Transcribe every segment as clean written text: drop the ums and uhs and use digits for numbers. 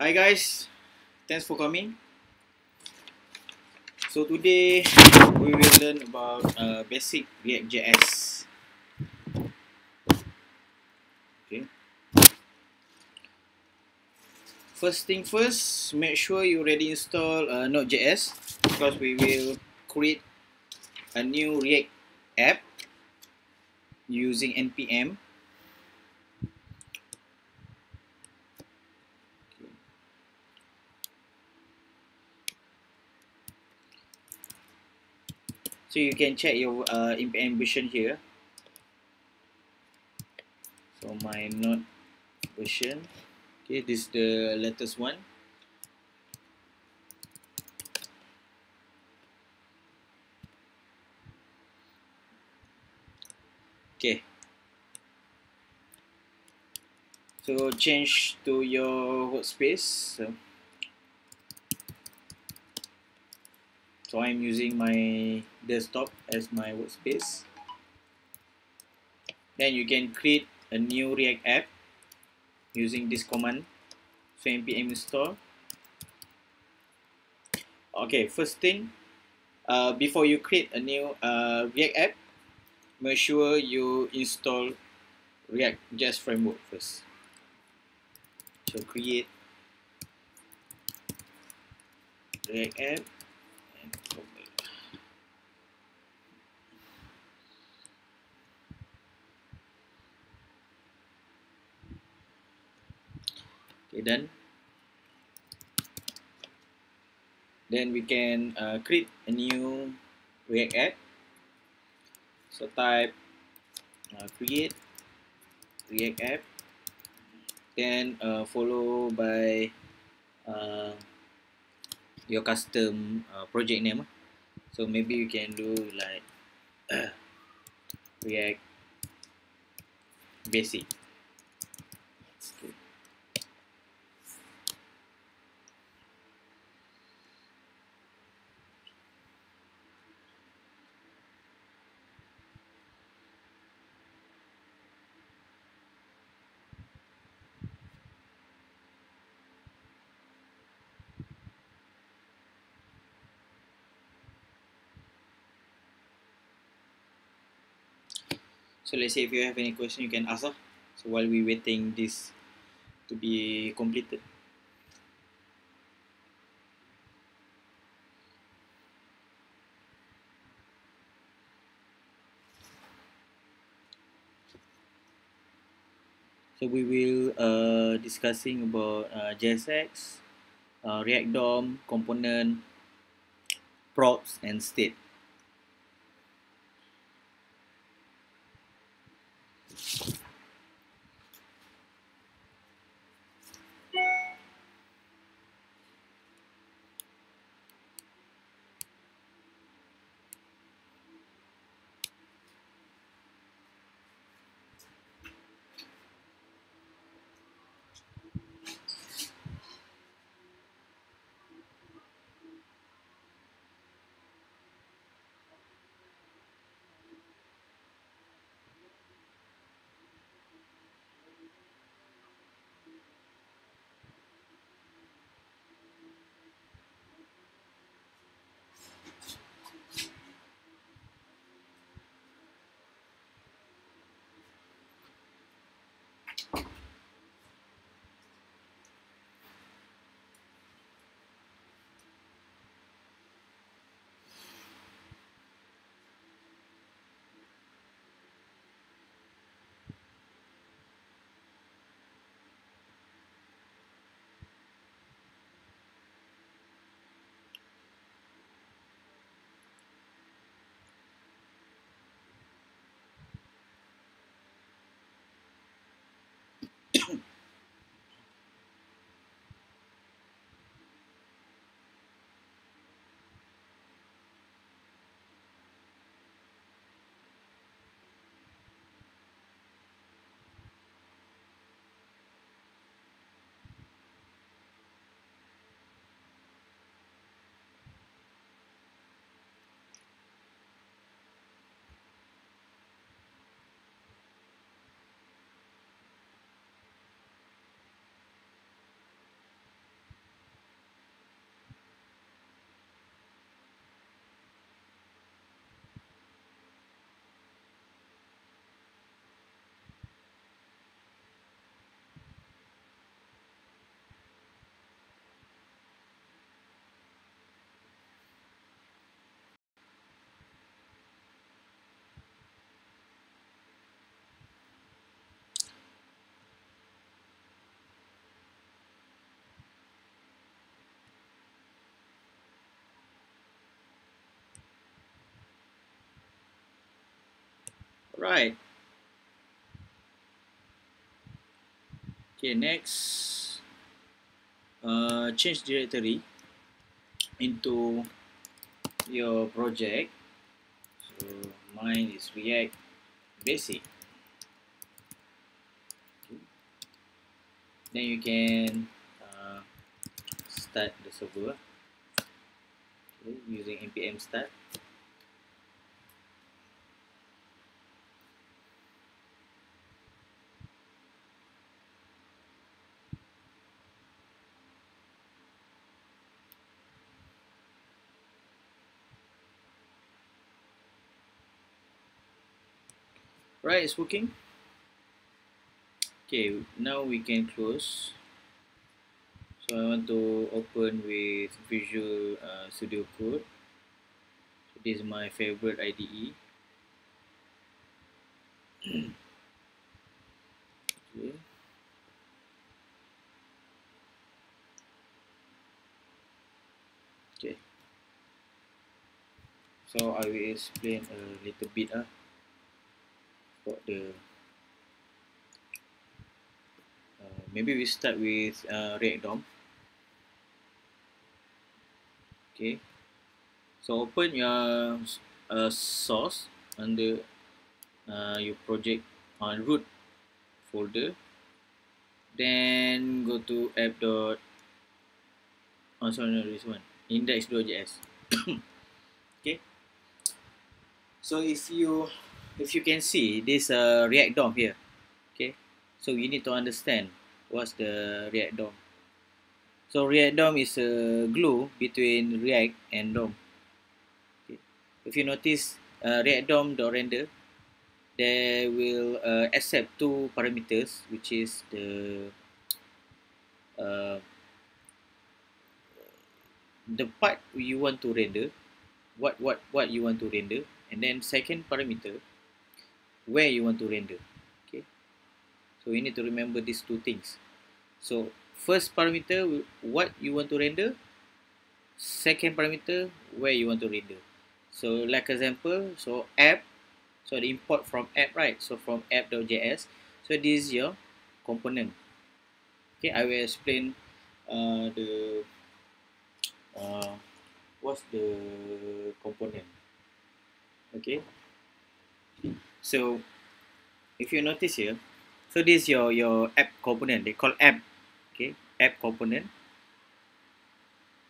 Hi guys, thanks for coming. So today we will learn about basic React.js. Okay. First thing first, make sure you already install Node.js because we will create a new React app using npm. So you can check your npm version here. So my Node version. Okay, this is the latest one. Okay. So change to your workspace. So I'm using my desktop as my workspace. Then you can create a new React app using this command. So npm install. Okay, first thing, before you create a new React app, make sure you install React.js framework first. So create React app and okay, done. Then we can create a new React app. So type create React app, then follow by your custom project name. So maybe you can do like React basic. Okay. So let's say if you have any question, you can ask. So while we waiting this to be completed. So we will discussing about JSX, React DOM, component, props, and state. Right. Okay, next, change directory into your project. So mine is React Basic. Okay. Then you can start the server, okay, using npm start. Right, it's working. Okay, now we can close. So I want to open with Visual Studio Code. So this is my favorite IDE. Okay. Okay. So I will explain a little bit about the. Maybe we start with React DOM. Okay. So open your source under your project on root folder. Then go to app dot. Oh, sorry, no, this one. Index.js. Okay. So if you can see this React DOM here. Okay. So you need to understand what's the React DOM. So React DOM is a glue between React and DOM. Okay. If you notice React DOM.render, they will accept two parameters, which is uh, the part you want to render, what you want to render, and then second parameter, where you want to render. Okay, so you need to remember these two things. So first parameter, what you want to render. Second parameter, where you want to render. So like example, so app, so the import from app, right? So from app.js. So this is your component. Okay, I will explain the uh, what's the component. Okay, so if you notice here, so this is your app component. They call app. Okay, app component.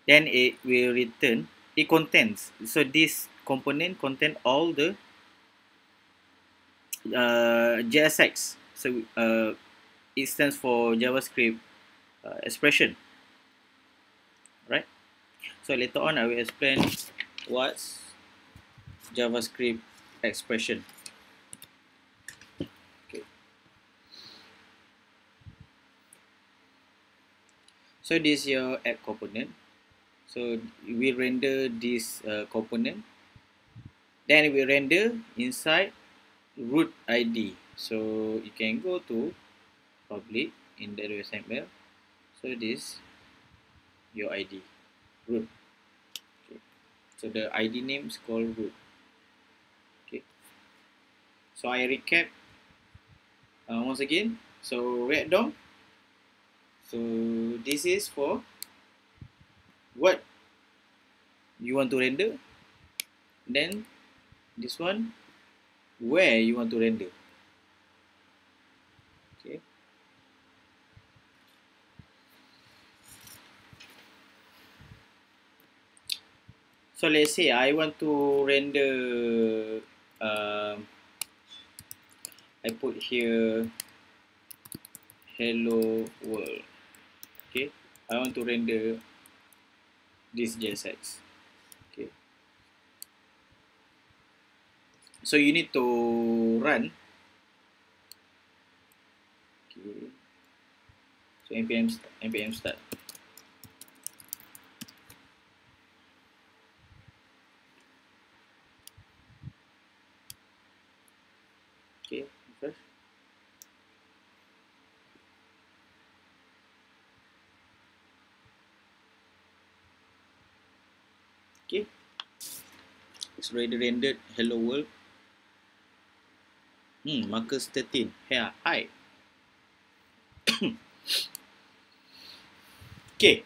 Then it will return. It contains. So this component contain all the JSX. So it stands for JavaScript expression, right? So later on I will explain what's JavaScript expression. Okay. So this is your app component. So we render this component. Then we render inside root ID. So you can go to public in the XML. So this your ID root. Okay. So the ID name is called root. Okay. So I recap once again. So React DOM. So this is for what you want to render. Then this one, where you want to render. Okay. So let's say I want to render. I put here hello world. Okay. I want to render this JSX. Okay. So you need to run. Okay. So npm start. Okay. First. Okay. It's already rendered hello world. Marcus 13. Here, hi. Okay.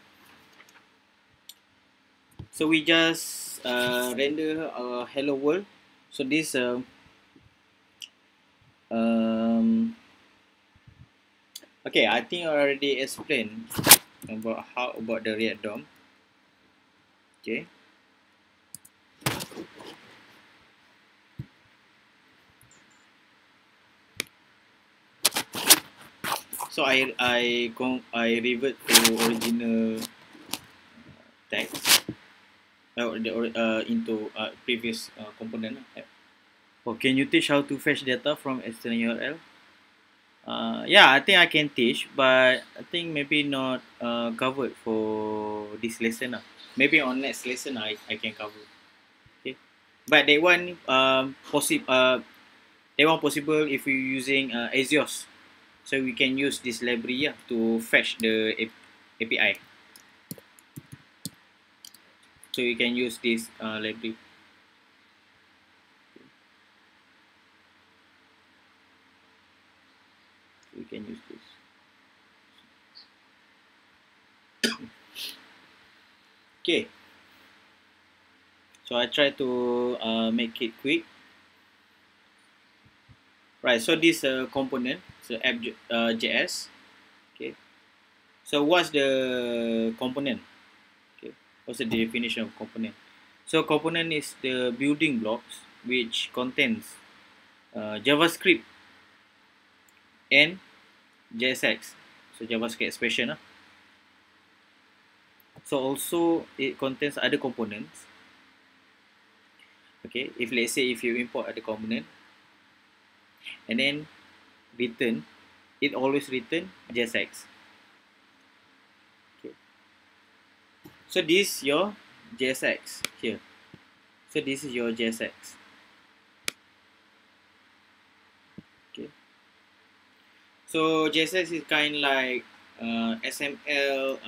So we just render our hello world. So this um okay, I think I already explained about about the React DOM. Okay. So I revert to original text into previous component. Oh, can you teach how to fetch data from external URL? Yeah, I think I can teach, but I think maybe not covered for this lesson. Maybe on next lesson I can cover. Okay, but that one that one possible if you're using Axios, so we can use this library to fetch the API. So you can use this library. So we can use this. Okay. So I try to make it quick. Right. So this component, so app.js. Okay. So what's the component? Okay. What's the definition of component? So component is the building blocks which contains JavaScript and JSX. So JavaScript expression. So also it contains other components. Okay. If let's say if you import other component and then return, it always return JSX. Okay. So this your JSX here. So this is your JSX. Okay. So JSX is kind like SML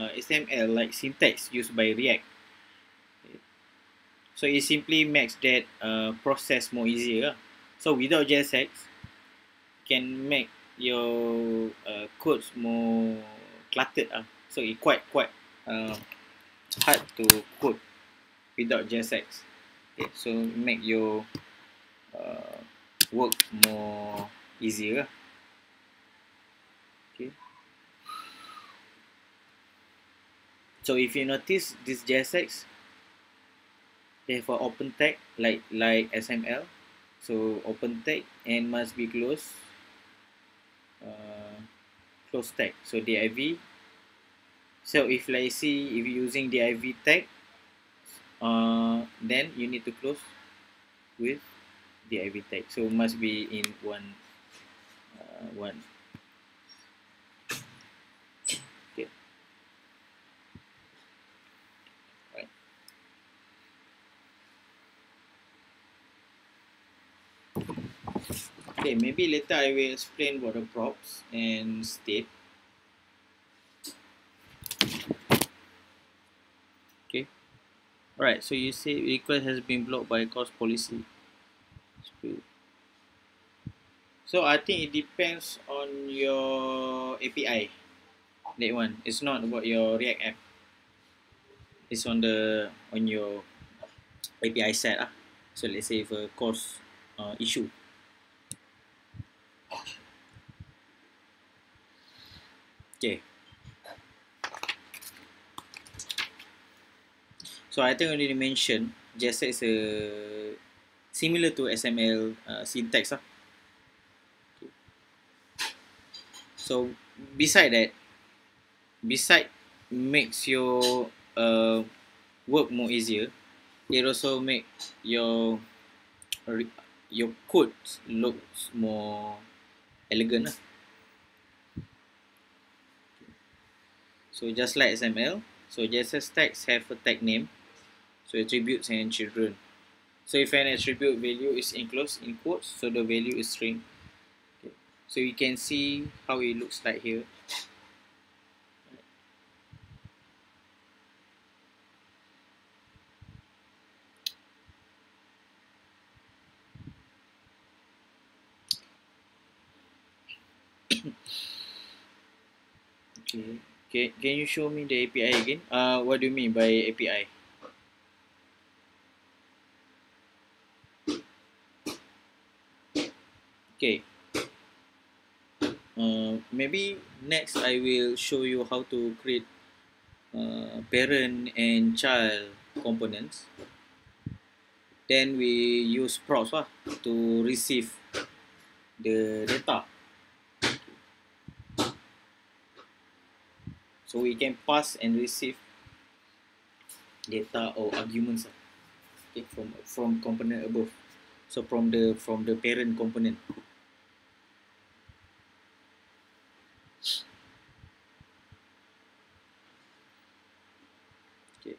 like syntax used by React. Okay. So it simply makes that process more easier. So without JSX, can make your codes more cluttered. So it quite hard to code without JSX. Okay. So make your uh, work more easier. Okay. So if you notice this JSX, they have an open tag like SML. So open tag and must be close uh, close tag. So div. So if let's see if you're using div tag, then you need to close with div tag. So must be in one. Okay. Right. Okay, maybe later I will explain what the props and state. Okay. Alright, so you say request has been blocked by cost policy. So I think it depends on your API. That one. It's not about your React app. It's on your API set. So let's say if a cost issue. Okay. So I think I already mentioned JSX is similar to SML syntax. So beside that, beside makes your work more easier, it also make your your code looks more elegant. So just like XML, so JSX tags have a tag name, so attributes and children. So if an attribute value is enclosed in quotes, so the value is string. Okay. So you can see how it looks like here. Okay. Can you show me the API again? What do you mean by API? Okay. Maybe next I will show you how to create parent and child components. Then we use props to receive the data. So we can pass and receive data or arguments, okay, from component above. So from the parent component. Okay.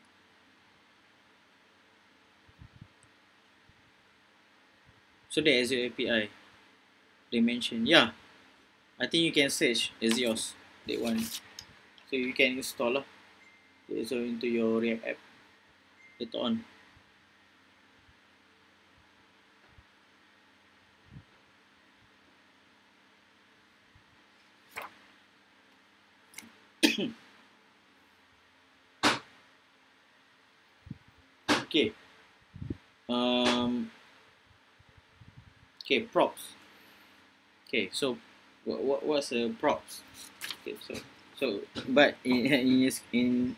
So the Azure API they mentioned, yeah, I think you can search as yours that one. So you can install so into your React app later on. Okay. Um. Okay. Props. Okay. So what's props? Okay. But in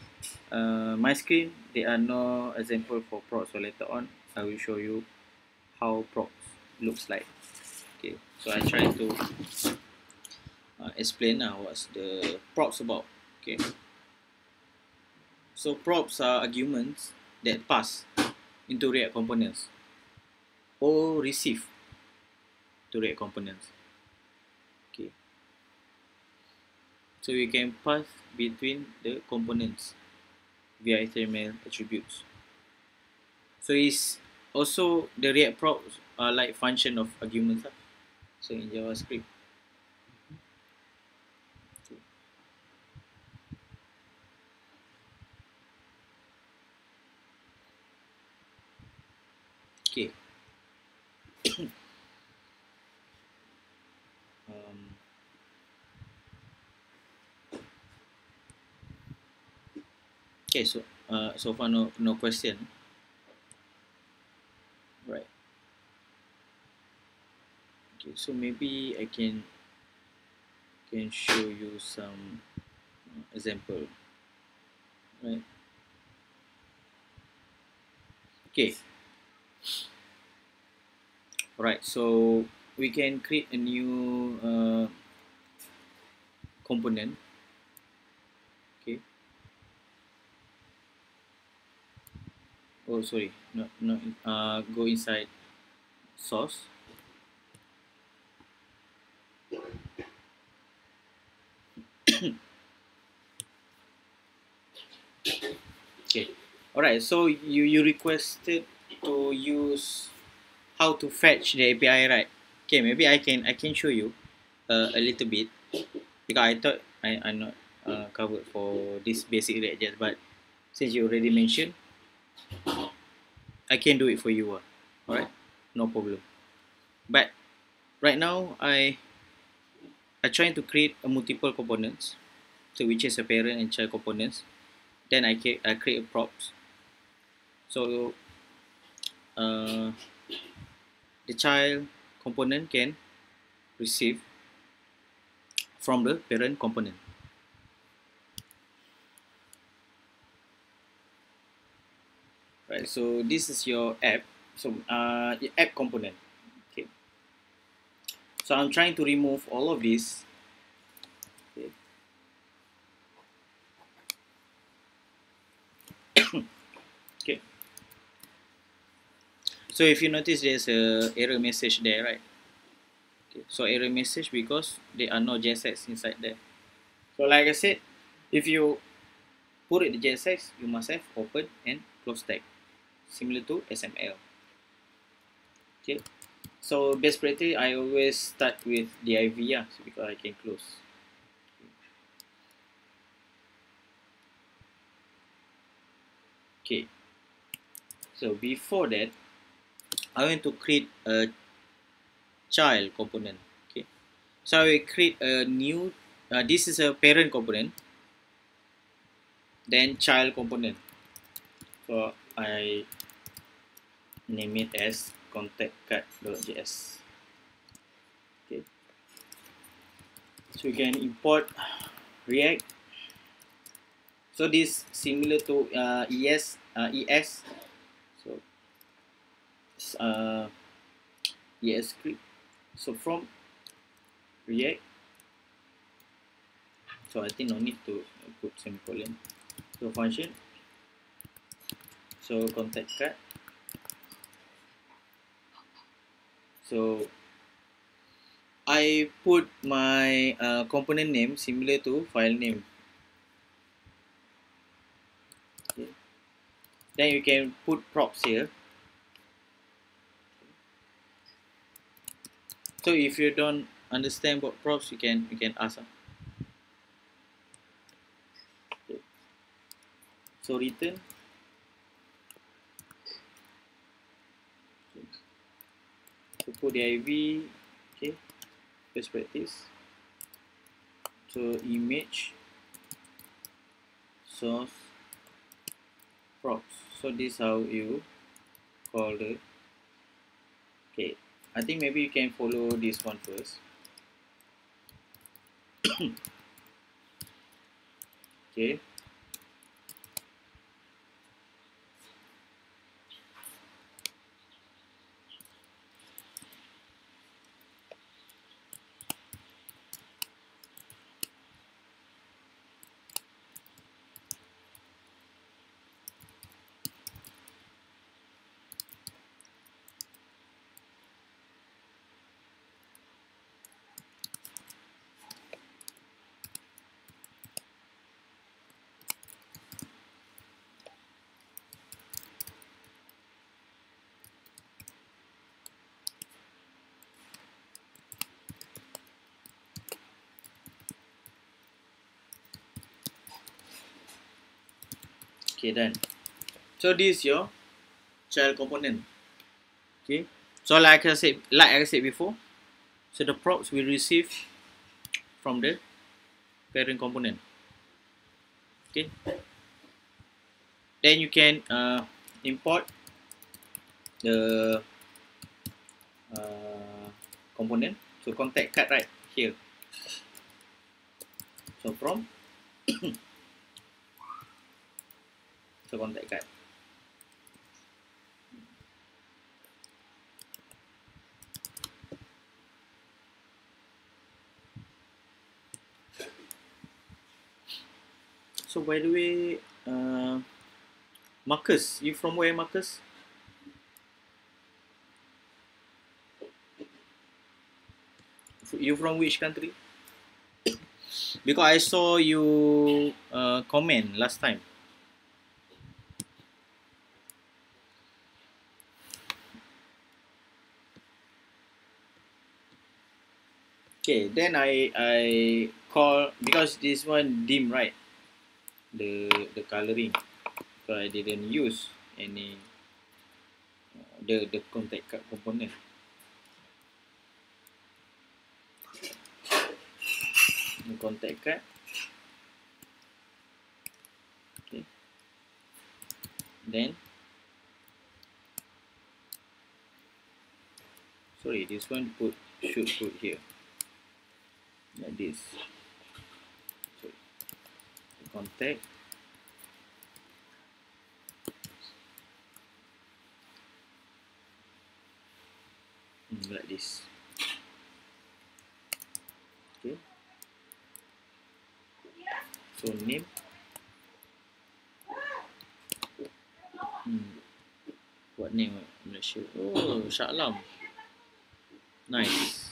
my screen there are no example for props. So later on I will show you how props looks like. Okay. So I try to explain now what's the props about. Okay. So props are arguments that pass into React components or receive to React components. Okay. So you can pass between the components via HTML attributes. So it's also the React props are like function of arguments. So in JavaScript. Okay. Um, okay. So far no question. Right. Okay. So maybe I can show you some example. Right. Okay. Alright. So we can create a new component. Okay. Oh, sorry. No. Go inside source. Okay. Alright. So you requested to use how to fetch the API, right? Okay. Maybe I can show you a little bit because I thought I'm not covered for this basic React.js, but since you already mentioned, I can do it for you. Alright. No problem. But right now I trying to create a multiple components, so which is a parent and child components. Then I create a props. So uh, the child component can receive from the parent component. Right. So this is your app. So the app component. Okay. So I'm trying to remove all of this. Okay. Okay. So if you notice, there's a error message there, right? Okay. So error message because there are no JSX inside there. So like I said, if you put it the JSX, you must have open and close tag, similar to SML. Okay. So best practice, I always start with div, so because I can close. Okay. So before that, I want to create a child component. Okay. So I create a new, this is a parent component, then child component. So I name it as contact card.js. Okay. So you can import React. So this similar to ES. So uh, ES script. So from React. So I think no need to put semicolon. So function. So contact card. So I put my component name similar to file name. Okay. Then you can put props here. So if you don't understand what props, you can ask. Okay. So return. Okay. So put the IV. Okay. Best practice. So image source props. So this how you call the. Okay. I think maybe you can follow this one first. Okay. Okay, done. So this is your child component. Okay. So like I said before, so the props we receive from the parent component. Okay. Then you can import the component. So contact card right here. So from so contact card. So by the way, Marcus, you from where, Marcus? You from which country? Because I saw you comment last time. Okay, then I call because this one dim right, the coloring. So I didn't use any the contact card component. The contact card. Okay. Then sorry, this one should put here like this. So contact. Like this. Okay. So name. What name? I'm not sure. Oh, Shah Alam. Nice.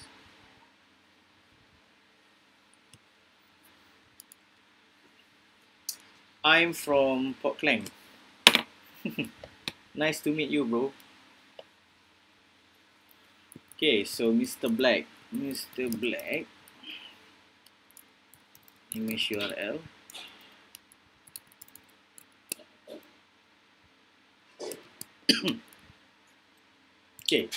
I'm from Port Klang. Nice to meet you, bro. Okay, so Mr. Black. Mr. Black. Image URL. Okay.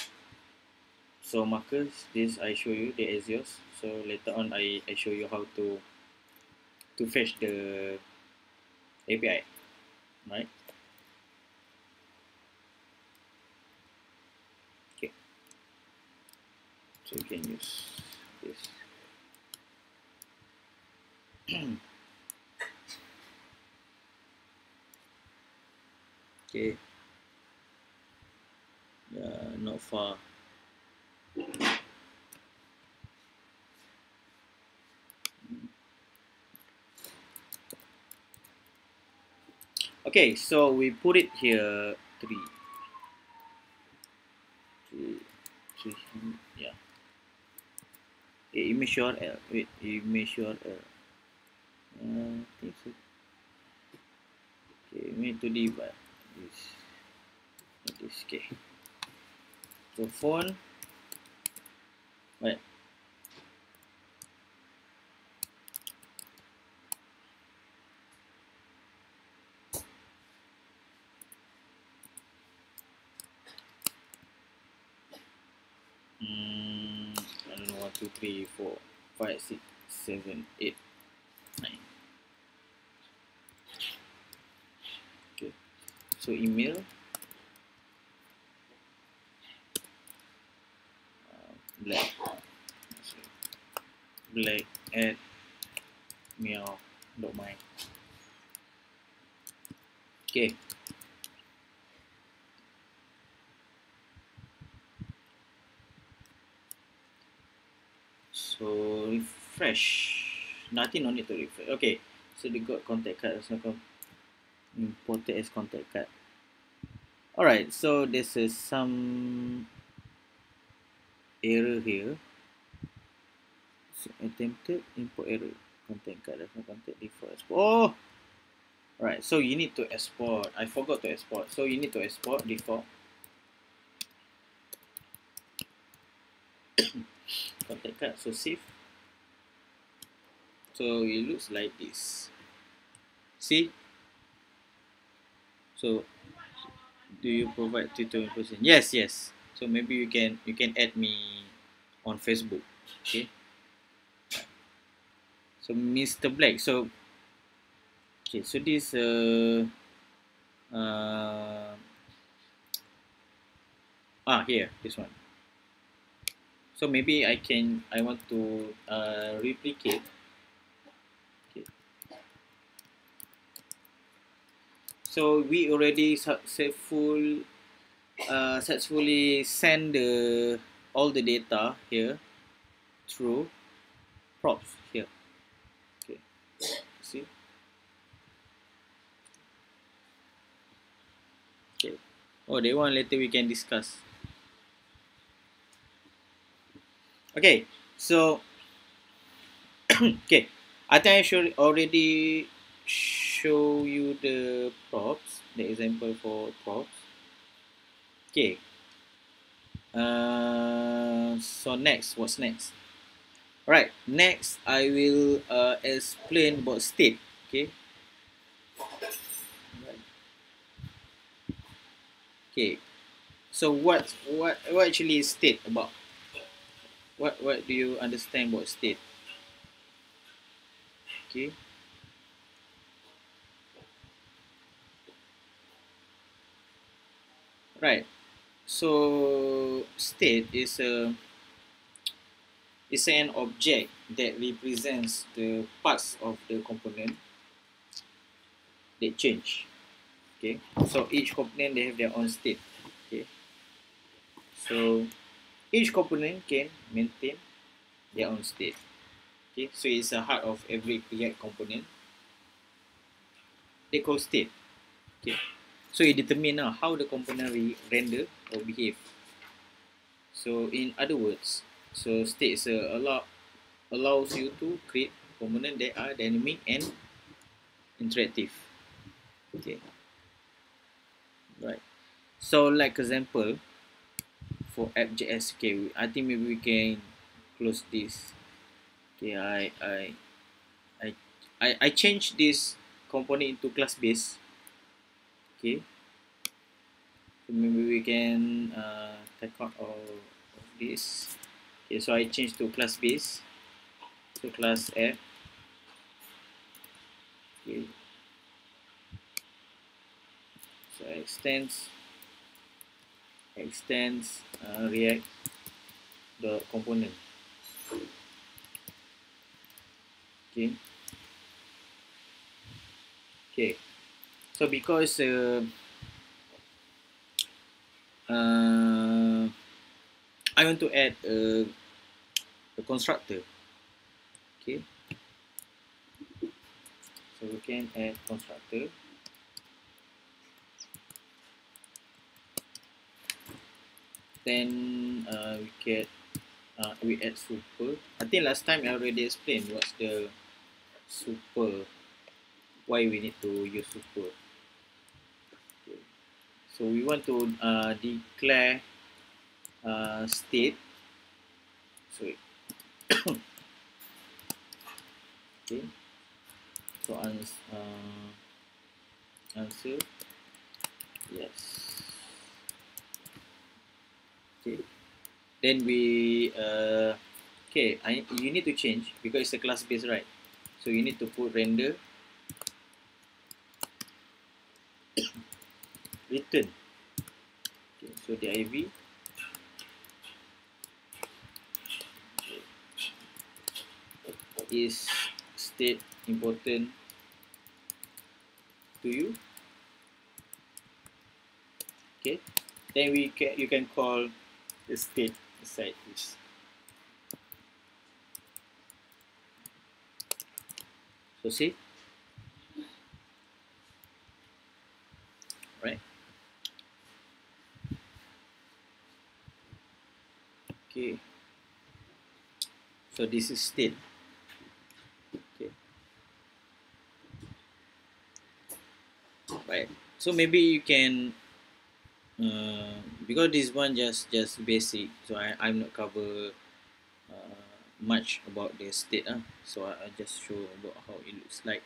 So markers, this I show you the Axios. So later on I show you how to fetch the API, right? Okay, so you can use this. Okay, not far. Okay, so we put it here 3, yeah. Image URL. Wait, image URL. I think so. Okay, we need to divide this. Okay. So font, right? I don't know, 1, 2, 3, 4, 5, 6, 7, 8, 9. Okay. So email, black at meow.my. Okay. So refresh. Nothing on it to refresh. Okay. So they got contact card. So imported as contact card. Alright, so this is some error here. So attempted import error. Contact card does not contact default export. Oh! Alright, so you need to export. I forgot to export. So you need to export default contact card. So save. So it looks like this. See? So do you provide tutorial person? Yes, yes. So maybe you can add me on Facebook. Okay. So Mr. Black. So okay. So this here, this one. So maybe I want to replicate. Okay. So we already successfully send all the data here through props here. Okay, see. Okay. Oh, that one later we can discuss. Okay, so okay, I think I should already show you the props, the example for props. Okay. So next, what's next? Right, next I will explain about state. Okay. Okay. So what actually is state about? What do you understand about state? Okay. Right. So state is an object that represents the parts of the component that change. Okay. So each component they have their own state. Okay. So each component can maintain their own state. Okay. So it's the heart of every React component. They call state. Okay. So it determines how the component will render or behave. So in other words, so states allows you to create components that are dynamic and interactive. Okay. Right. So like example for app.js, okay, I think maybe we can close this. Okay, I change this component into class base. Okay. So maybe we can take out all of this. Okay, so I change to class base. So class app. Okay. So extends React the component. Okay. Okay. So because I want to add a constructor. Okay. So we can add constructor. Then we add super. I think last time I already explained what's the super. Why we need to use super. Okay. So we want to declare state. Sorry. Okay. So answer yes. Okay. Then we okay. You need to change because it's a class base, right? So you need to put render return. Okay. So div is state important to you. Okay. Then you can call the state inside this. So see, right? Okay. So this is state. Okay. Right. So maybe you can because this one just basic. So I'm not cover much about the state. So I just show about how it looks like.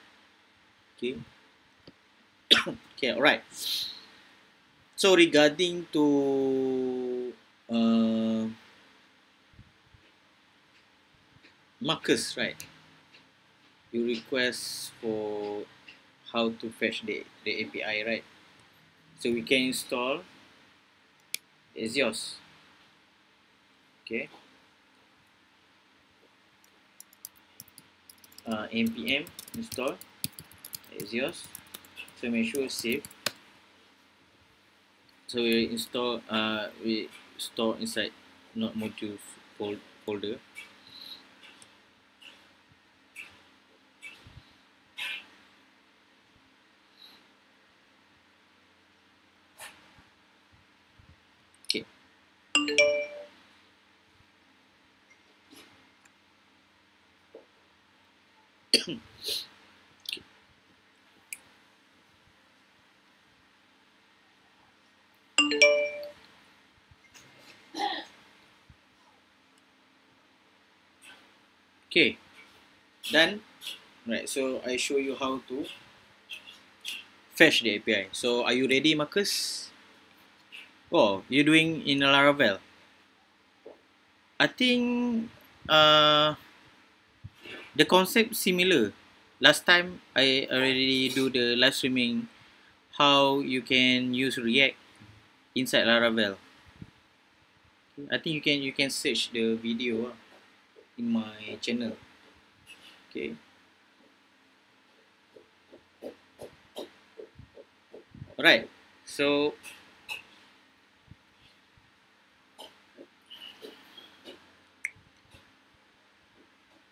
Okay. Okay. All right. So regarding to markers, right? You request for how to fetch the API, right? So we can install Axios. Okay. npm install Axios. So make sure save. So we store inside not module folder. Okay. Okay, done. Right, so I show you how to fetch the API. So are you ready, Marcus? Oh, you're doing in Laravel. I think uh, the concept similar. Last time I already do the live streaming how you can use React inside Laravel. I think you can search the video in my channel. Okay. Alright. So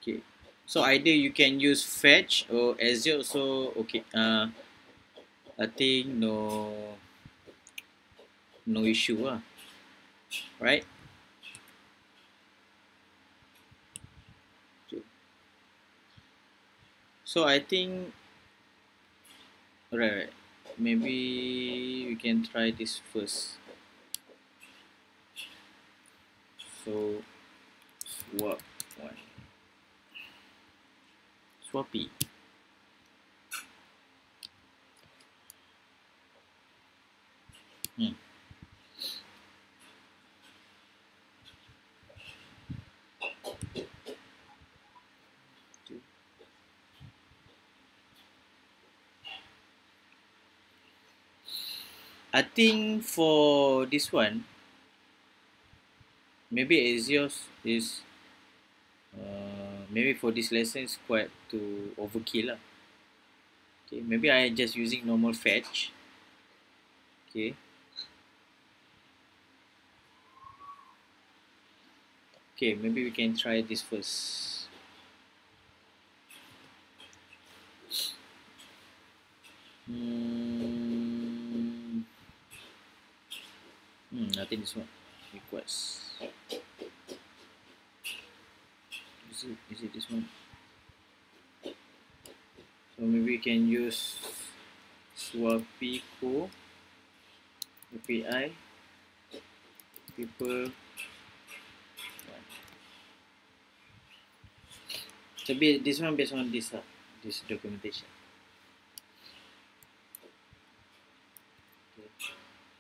okay. So either you can use fetch or Azure also okay. I think no issue right? So I think right. Maybe we can try this first. So swap one. Swappy. Hmm. I think for this one, maybe Axios is maybe for this lesson is quite to overkill lah. Okay, maybe I just using normal fetch. Okay. Okay, maybe we can try this first. I think this one request. Is it this one? So maybe we can use Swapico API people. So this one based on this this documentation.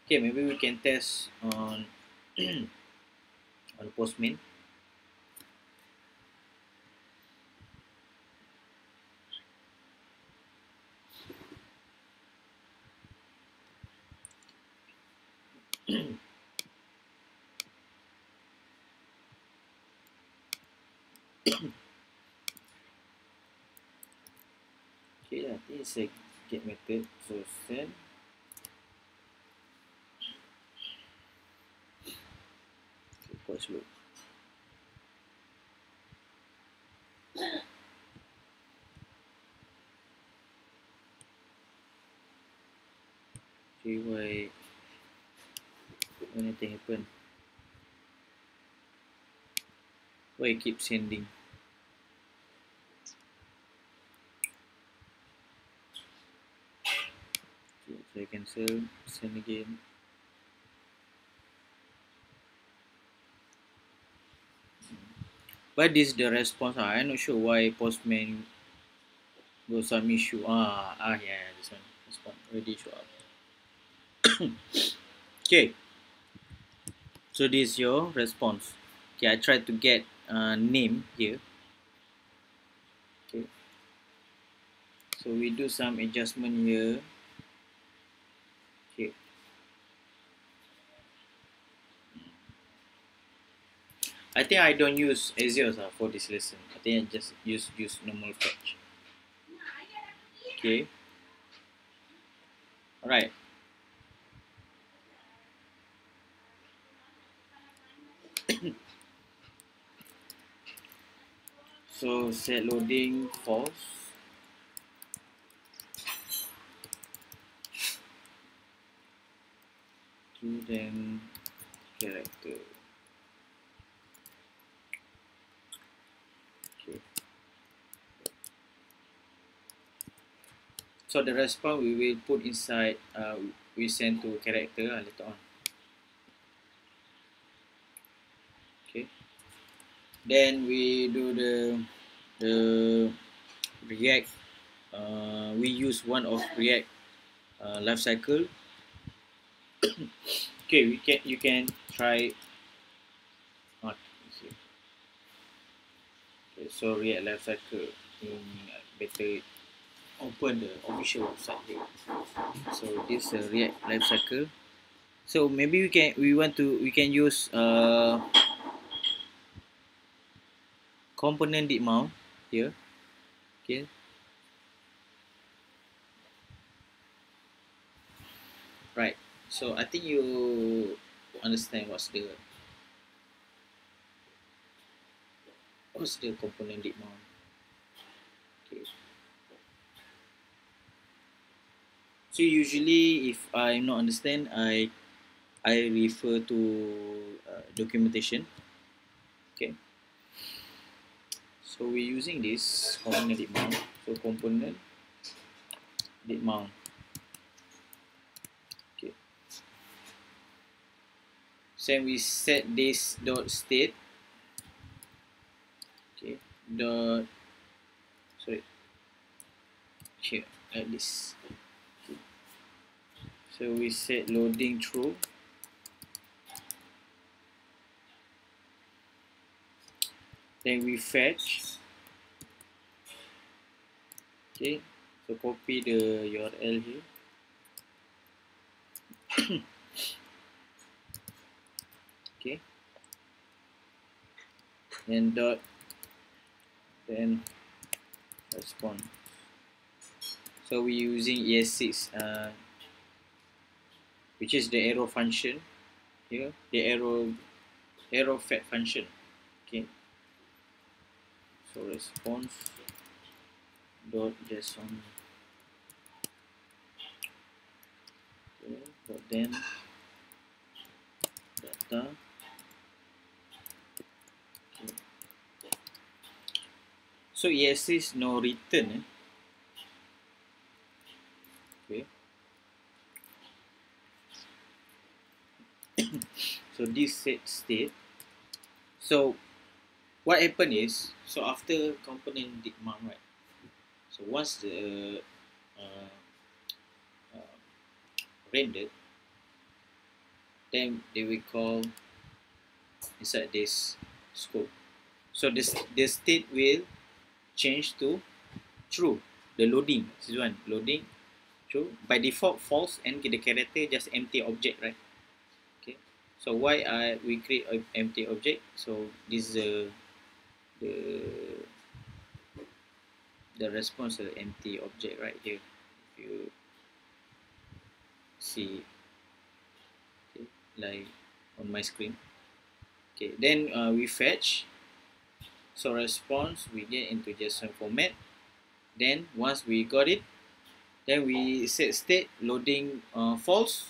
Okay, maybe we can test on on Postman. Okay, I think it's a get method. So send. Okay, quite slow. Okay, why anything happen? Why it keep sending? Okay, so I can send again. But this is the response. I'm not sure why Postman go some issue. Yeah, this one response already show up. Okay, so this is your response. Okay, I tried to get name here. Okay, so we do some adjustment here. Okay, I think I don't use Axios for this lesson. I think I just use normal fetch. Okay, all right. So set loading false. Then character. Okay. So the response we will put inside. We send to character later on. Okay. Then we do the React. We use one of React lifecycle. Okay, you can try. Okay, so React lifecycle. Better open the official website here. So this React lifecycle. So maybe we can use component did mount here. Okay. Right. So I think you understand what's the component did mount. Okay. So usually if I not understand, I refer to documentation. Okay. So we're using this component did mount. So component did mount. Okay. So we set this dot state. Okay. Dot. Sorry. Here like this. Okay. So we set loading true. Then we fetch. Okay, so copy the URL here. Okay, and dot, then response. So we're using ES6, which is the arrow function here, the arrow fed function. Okay, so response dot JSON. Okay, but then data. Okay. So ES6 no return. Okay. So this set state. So what happened is, so after component did mount, right? So once the uh, uh, rendered, then they will call inside this scope. So the state will change to true. The loading, this is one loading true. By default false, and the character just empty object, right? Okay. So why we create an empty object? So this is the the response to the empty object right here. If you see, okay, like on my screen. Okay, then we fetch. So response we get into JSON format. Then once we got it, then we set state loading false.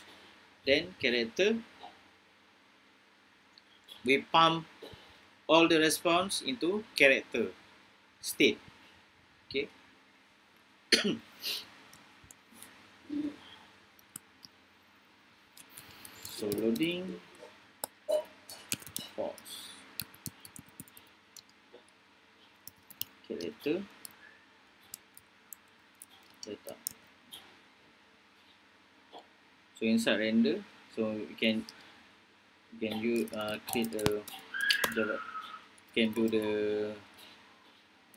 Then character. We pump all the response into character state. Okay. So loading false. Character data. So inside render, so you can you create a Java, can do the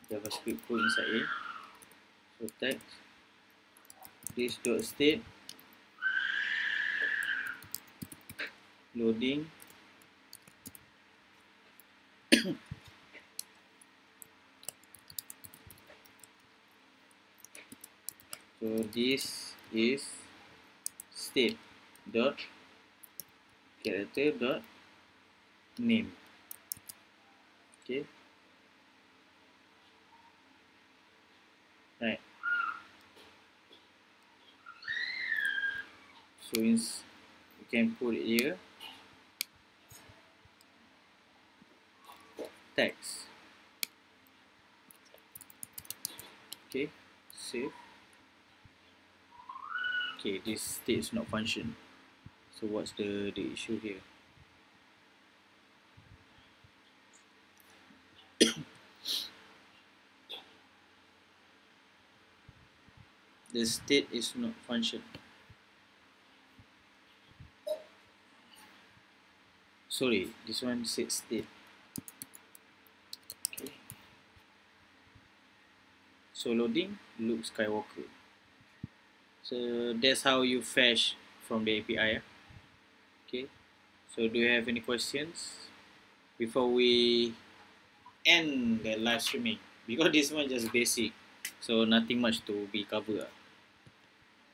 JavaScript code inside here. So text this dot state loading so this is state dot character dot name. Okay, right. So you can put it here text. Okay, save. Okay, this state is not function. So what's the issue here? The state is not function. Sorry, this one said state. Okay. So loading Luke Skywalker. So that's how you fetch from the API. Okay. So do you have any questions before we end the live streaming? Because this one just basic, so nothing much to be covered.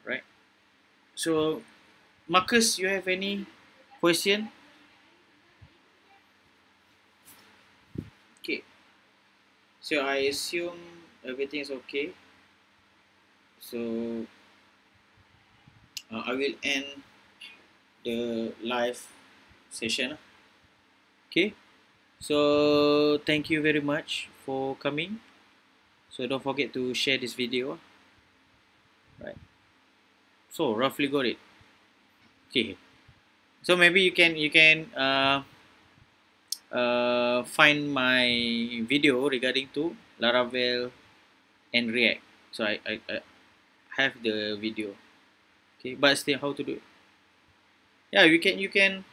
Right. So Marcus, you have any question? Okay. So I assume everything is okay. So I will end the live session. Okay. So thank you very much for coming. So don't forget to share this video. Right. So roughly got it. Okay. So maybe you can find my video regarding to Laravel and React. So I have the video. Okay, but still how to do it? Yeah, you can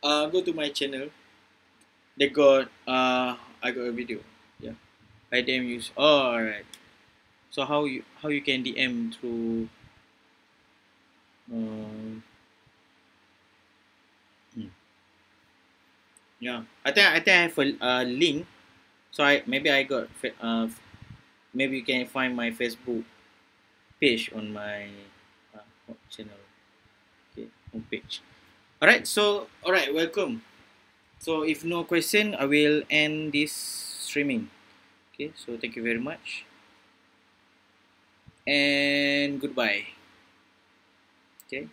go to my channel. They got I got a video. Yeah, I DM use. Oh, alright. So how you can DM through Yeah, I think I have a link. So maybe I got maybe you can find my Facebook page on my channel. Okay, homepage. All right. So all right, welcome. So if no question, I will end this streaming. Okay. So thank you very much and goodbye. Okay.